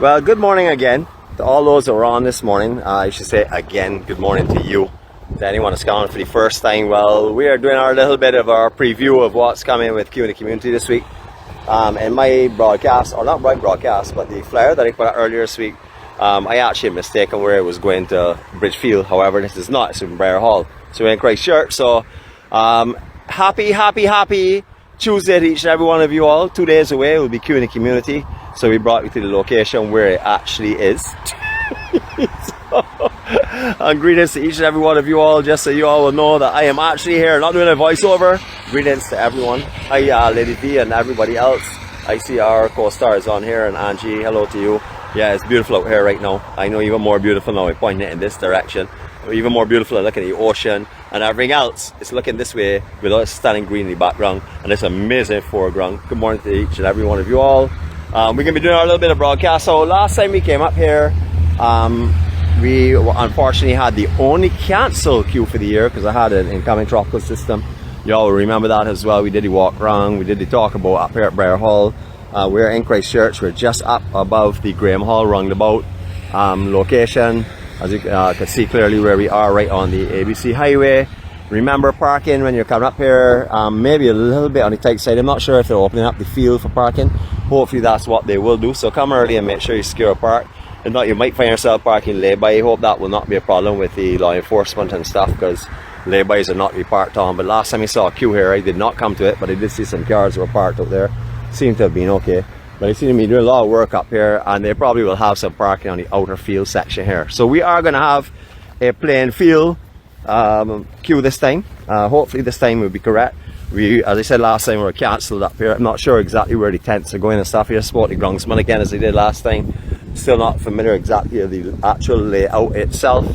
Well, good morning again to all those that were on this morning. I should say again, good morning to you. To anyone that's coming for the first time, well, we are doing our little bit of our preview of what's coming with Q in the community this week. In my broadcast, or not my broadcast, but the flyer that I put out earlier this week, I actually mistaken where it was going to Bridge Field. However, this is not. It's in Briar Hall. So we're in Christchurch. So happy Tuesday to each and every one of you all. 2 days away will be Q in the community. So we brought you to the location where it actually is. And greetings to each and every one of you all, just so you all will know that I am actually here, not doing a voiceover. Greetings to everyone. Hi, Lady V and everybody else. I see our co-stars on here, and Angie, hello to you. Yeah, it's beautiful out here right now. I know even more beautiful now. We're pointing it in this direction. Even more beautiful at looking at the ocean and everything else. It's looking this way with a stunning green in the background and it's amazing foreground. Good morning to each and every one of you all. We're going to be doing our little bit of broadcast. So last time we came up here, we unfortunately had the only cancelled queue for the year because I had an incoming tropical system. You all remember that as well. We did the walk around, we did the talk about up here at Briar Hall. We're in Christchurch. We're just up above the Graham Hall roundabout location. As you can see clearly where we are, right on the ABC highway. Remember parking when you're coming up here, maybe a little bit on the tight side. I'm not sure if they're opening up the field for parking. Hopefully that's what they will do. So come early and make sure you secure a park. If not, you might find yourself parking lay-by. I hope that will not be a problem with the law enforcement and stuff, because lay-bys are not to be parked on. But last time I saw a queue here, I did not come to it, but I did see some cars that were parked out there. Seemed to have been okay. But I seem to be doing a lot of work up here, and they probably will have some parking on the outer field section here. So we are going to have a playing field queue this time. Hopefully this time will be correct. We, as I said last time, we were cancelled up here. I'm not sure exactly where the tents are going and stuff here. Sport the groundsman again as they did last time. Still not familiar exactly with the actual layout itself.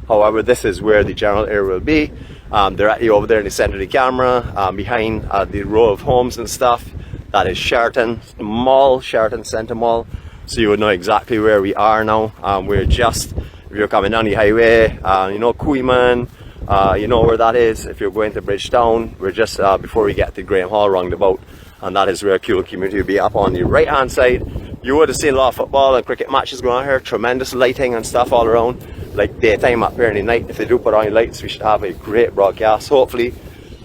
However, this is where the general area will be. Directly over there in the center of the camera, behind the row of homes and stuff. That is Sheraton Mall, Sheraton Centre Mall. So you would know exactly where we are now. We're just, if you're coming down the highway, you know Queeman, you know where that is. If you're going to Bridgetown, we're just before we get to Graham Hall roundabout. And that is where Q community will be up on the right hand side. You would have seen a lot of football and cricket matches going on here. Tremendous lighting and stuff all around. Like daytime up here in the night. If they do put on the lights, we should have a great broadcast. Hopefully,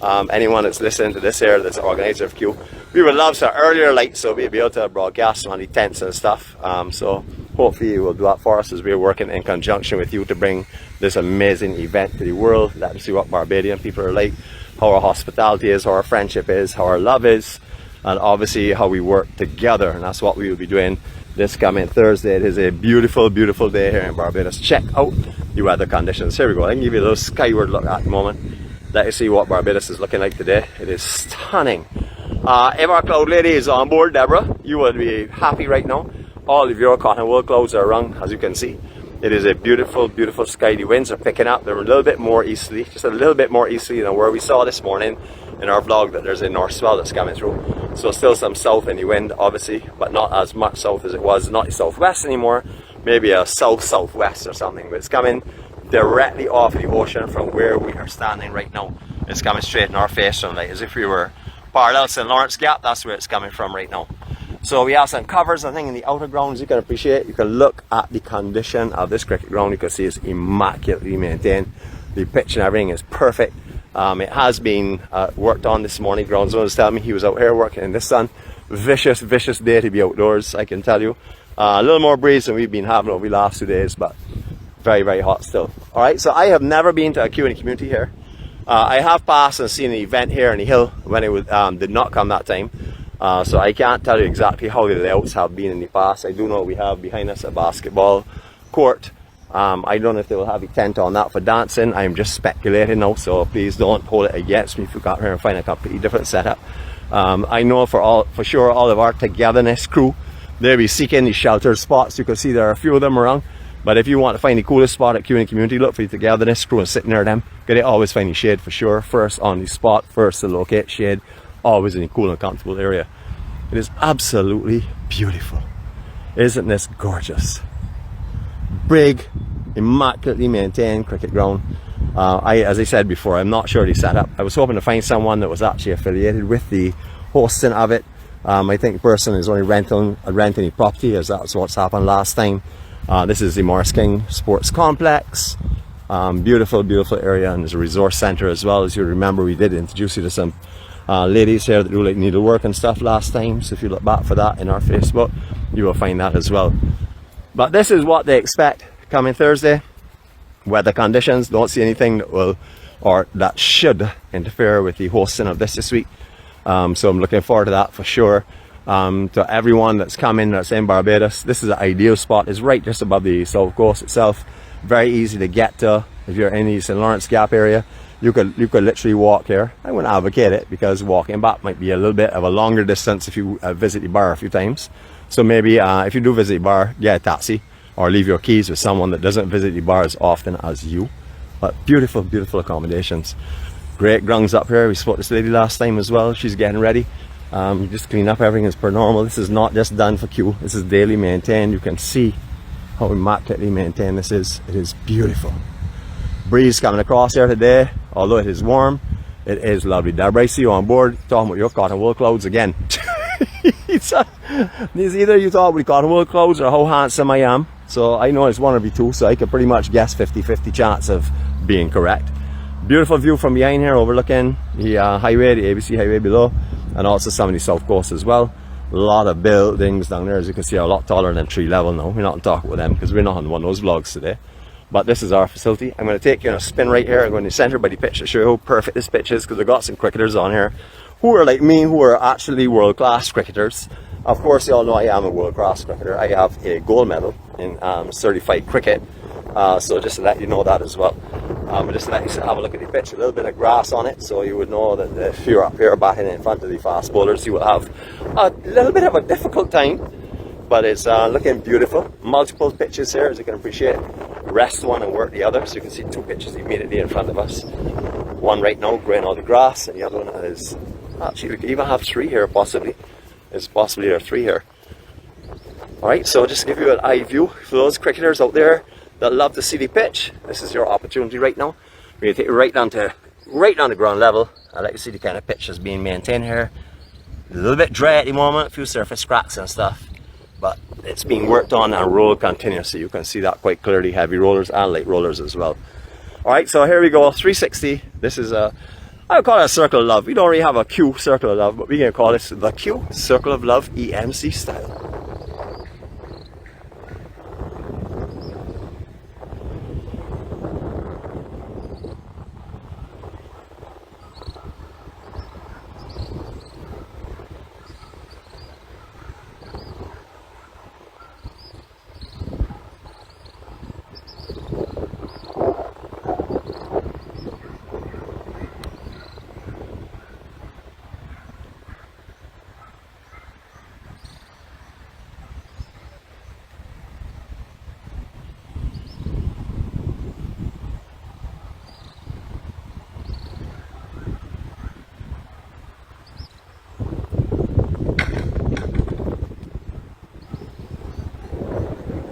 anyone that's listening to this here, that's an organizer of Q, we would love some earlier lights so we'll be able to broadcast on the tents and stuff. So hopefully you will do that for us as we're working in conjunction with you to bring this amazing event to the world. Let them see what Barbadian people are like, how our hospitality is, how our friendship is, how our love is, and obviously how we work together. And that's what we will be doing this coming Thursday. It is a beautiful, beautiful day here in Barbados. Check out the weather conditions. Here we go. I can give you a little skyward look at the moment. Let you see what Barbados is looking like today. It is stunning. If our cloud lady is on board, Deborah, you will be happy right now. All of your cotton wool clouds are around, as you can see. It is a beautiful, beautiful sky. The winds are picking up. They're a little bit more easterly, just a little bit more easterly than where we saw this morning in our vlog that there's a north swell that's coming through. So still some south in the wind, obviously, but not as much south as it was. Not the southwest anymore, maybe a south-southwest or something. But it's coming directly off the ocean from where we are standing right now. It's coming straight in our face, from like as if we were parallel St.LawrenceGap. That's where it's coming from right now. So we have some covers, I think, in the outer grounds. You can appreciate. You can look at the condition of this cricket ground. You can see it's immaculately maintained. The pitch and everything is perfect. It has been worked on this morning. Groundsman was telling me he was out here working in the sun. Vicious day to be outdoors, I can tell you. A little more breeze than we've been having over the last 2 days, but very, very hot still. All right, so I have never been to a Q in the community here. I have passed and seen an event here in the hill when it was, did not come that time. So I can't tell you exactly how the layouts have been in the past. I do know we have behind us a basketball court. I don't know if they will have a tent on that for dancing. I'm just speculating now, so please don't hold it against me if you got here and find a completely different setup. I know for sure all of our togetherness crew, they'll be seeking the sheltered spots. You can see there are a few of them around. But if you want to find the coolest spot at Q in the community, look for the togetherness crew and sit near them. They always find the shade for sure. First on the spot, first to locate shade. Always in a cool and comfortable area. It is absolutely beautiful. Isn't this gorgeous? Big, immaculately maintained cricket ground. As I said before, I'm not sure the setup. I was hoping to find someone that was actually affiliated with the hosting of it. I think the person is only renting a property, as that's what's happened last time. This is the Morris King Sports Complex. Beautiful, beautiful area, and there's a resource center as well. As you remember, we did introduce you to some ladies here that do like needlework and stuff last time. So if you look back for that in our Facebook, you will find that as well. But this is what they expect coming Thursday. Weather conditions, don't see anything that will or that should interfere with the hosting of this week. So I'm looking forward to that for sure. To everyone that's coming, that's in Barbados, this is an ideal spot. It's right just above the south coast itself. Very easy to get to. If you're in the St.LawrenceGap area, you could literally walk here. I wouldn't advocate it because walking back might be a little bit of a longer distance if you visit the bar a few times. So maybe if you do visit the bar, get a taxi or leave your keys with someone that doesn't visit the bar as often as you. But beautiful, beautiful accommodations. Great grounds up here. We spoke to this lady last time as well. She's getting ready. Just clean up everything as per normal. This is not just done for Q. This is daily maintained. You can see how immaculately maintained this is. It is beautiful. Breeze coming across here today. Although it is warm, it is lovely. Deborah, I see you on board talking about your cotton wool clouds again. It's either you talk about cotton wool clouds or how handsome I am. So I know it's one or be two, so I can pretty much guess 50-50 chance of being correct. Beautiful view from behind here, overlooking the highway, the ABC highway below, and also some of the south coast as well. A lot of buildings down there, as you can see, are a lot taller than tree level now. We're not talking about them because we're not on one of those vlogs today. But this is our facility. I'm going to take you on a spin right here. I'm going to center by the pitch to show you how perfect this pitch is, because I've got some cricketers on here who are like me, who are actually world-class cricketers. Of course, you all know I am a world-class cricketer. I have a gold medal in certified cricket. So just to let you know that as well. Just to let you have a look at the pitch, a little bit of grass on it, so you would know that if you're up here batting in front of the fast bowlers, you will have a little bit of a difficult time. But it's looking beautiful. Multiple pitches here, as you can appreciate. Rest one and work the other. So you can see two pitches immediately in front of us. One right now growing all the grass, and the other one is actually, we could even have three here possibly. There's possibly there are three here. Alright, so just to give you an eye view for those cricketers out there that love to see the pitch, this is your opportunity right now. We're going to take you right down to ground level. I'll let you see the kind of pitch that's being maintained here. A little bit dry at the moment, a few surface cracks and stuff, but it's being worked on and rolled continuously. You can see that quite clearly, heavy rollers and light rollers as well. Alright, so here we go, 360. This is I would call it a circle of love. We don't really have a Q circle of love, but we're going to call this the Q Circle of Love EMC style.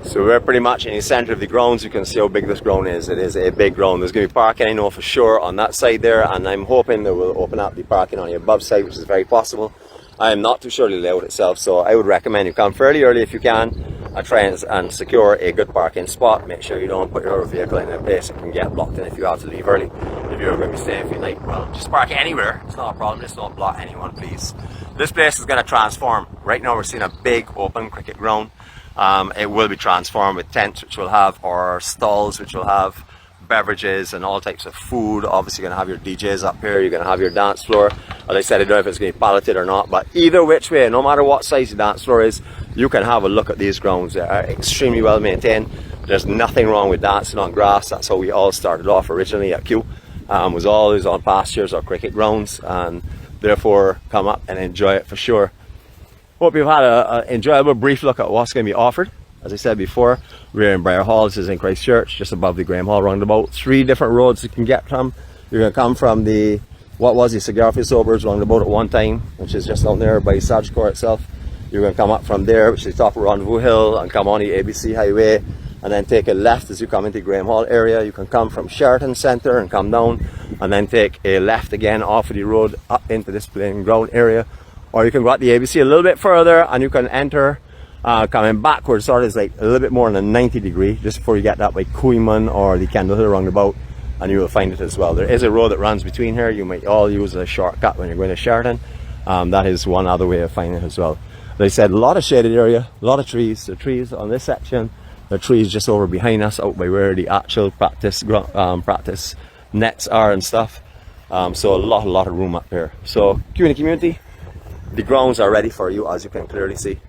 So we're pretty much in the center of the grounds. You can see how big this ground is. It is a big ground. There's going to be parking, I know for sure, on that side there, and I'm hoping that we'll open up the parking on the above side, which is very possible. I am not too sure the layout itself, so I would recommend you come fairly early if you can and try and secure a good parking spot. Make sure you don't put your vehicle in a place that can get blocked in if you have to leave early. If you're going to be staying for the night, well, just park anywhere. It's not a problem. Just don't block anyone, please. This place is going to transform. Right now we're seeing a big open cricket ground. It will be transformed with tents which will have, or stalls which will have beverages and all types of food. Obviously you're going to have your DJs up here, you're going to have your dance floor. As I said, I don't know if it's going to be palleted or not, but either which way, no matter what size the dance floor is, you can have a look at these grounds. They are extremely well maintained. There's nothing wrong with dancing on grass. That's how we all started off originally at Q. Was always on pastures or cricket grounds, and therefore come up and enjoy it for sure. Hope you've had an enjoyable brief look at what's going to be offered. As I said before, we're in Briar Hall. This is in Christchurch, just above the Graham Hall roundabout. 3 different roads you can get from. You're going to come from the, what was the Cigar-Free Sobers roundabout at one time, which is just down there by Sagicor itself. You're going to come up from there, which is the top of Rendezvous Hill, and come on the ABC Highway, and then take a left as you come into the Graham Hall area. You can come from Sheraton Centre and come down, and then take a left again off of the road up into this playing ground area. or you can go at the ABC a little bit further and you can enter coming backwards, sort of is like a little bit more than a 90 degree just before you get that by Cooyman or the Kendall Hill roundabout, and you will find it as well. There is a road that runs between here. You might all use a shortcut when you're going to Sheraton. That is one other way of finding it as well. Like I said, a lot of shaded area, a lot of trees. The trees on this section, the trees just over behind us, out by where the actual practice nets are and stuff. So a lot of room up here. So Q&A community, the grounds are ready for you, as you can clearly see.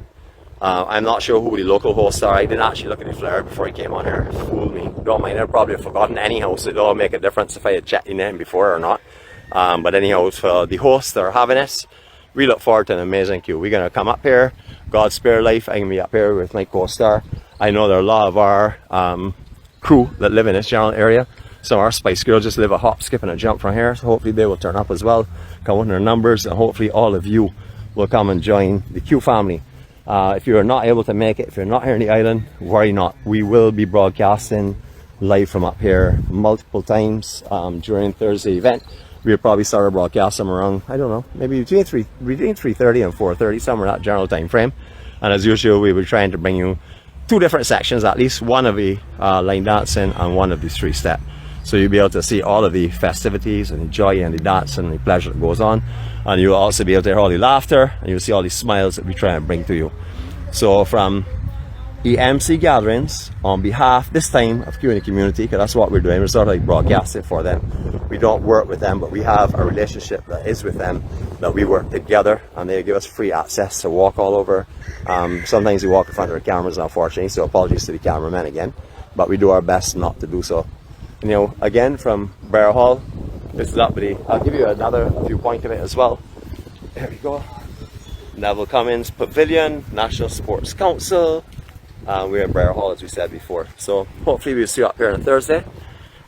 I'm not sure who the local hosts are. I didn't actually look at the flyer before I came on here. Fooled me. Don't mind, I'd probably have forgotten anyhow, so it don't make a difference if I had checked your name before or not. But anyhow, for the hosts that are having this, we look forward to an amazing queue. We're going to come up here, God's spare life. I'm going to be up here with my co-star. I know there are a lot of our crew that live in this general area. Some of our Spice Girls just live a hop, skip and a jump from here, so hopefully they will turn up as well, come with their numbers, and hopefully all of you will come and join the Q family. If you are not able to make it, if you're not here on the island, worry not. We will be broadcasting live from up here multiple times during Thursday event. We'll probably start our broadcast somewhere around, I don't know, maybe between 3:30 and 4:30, somewhere in that general time frame. And as usual, we will be trying to bring you two different sections, at least one of the line dancing and one of the street step. So you'll be able to see all of the festivities and the joy and the dance and the pleasure that goes on. And you'll also be able to hear all the laughter, and you'll see all the smiles that we try and bring to you. So from EMC-Gatherings, on behalf this time of Q&A community, because that's what we're doing, we're sort of like broadcasting for them. We don't work with them, but we have a relationship that is with them, that we work together, and they give us free access to walk all over. Sometimes we walk in front of their cameras, unfortunately, so apologies to the cameraman again, but we do our best not to do so. You know, again, from Briar Hall, this is 𝗣𝗟𝗶𝗲. I'll give you another viewpoint of it as well. There we go. Neville Cummins Pavilion, National Sports Council. We're in Briar Hall, as we said before. So hopefully we'll see you up here on Thursday.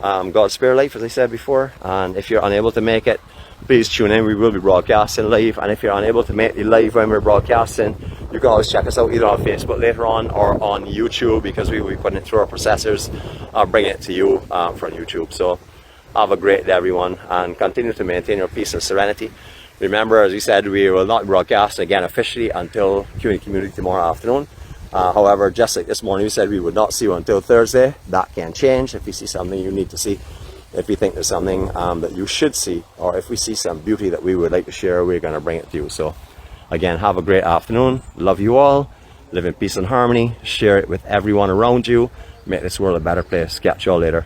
God's spare life, as I said before. And if you're unable to make it, please tune in. We will be broadcasting live. And if you're unable to make the live when we're broadcasting, you can always check us out either on Facebook later on or on YouTube, because we will be putting it through our processors. I'll bring it to you from YouTube. So have a great day, everyone, and continue to maintain your peace and serenity. Remember, as we said, we will not broadcast again officially until Q&A community tomorrow afternoon. However, just like this morning, we said we would not see you until Thursday. That can change. If you see something you need to see, if you think there's something that you should see, or if we see some beauty that we would like to share, we're going to bring it to you. So again, have a great afternoon. Love you all. Live in peace and harmony. Share it with everyone around you. Make this world a better place. Catch you all later.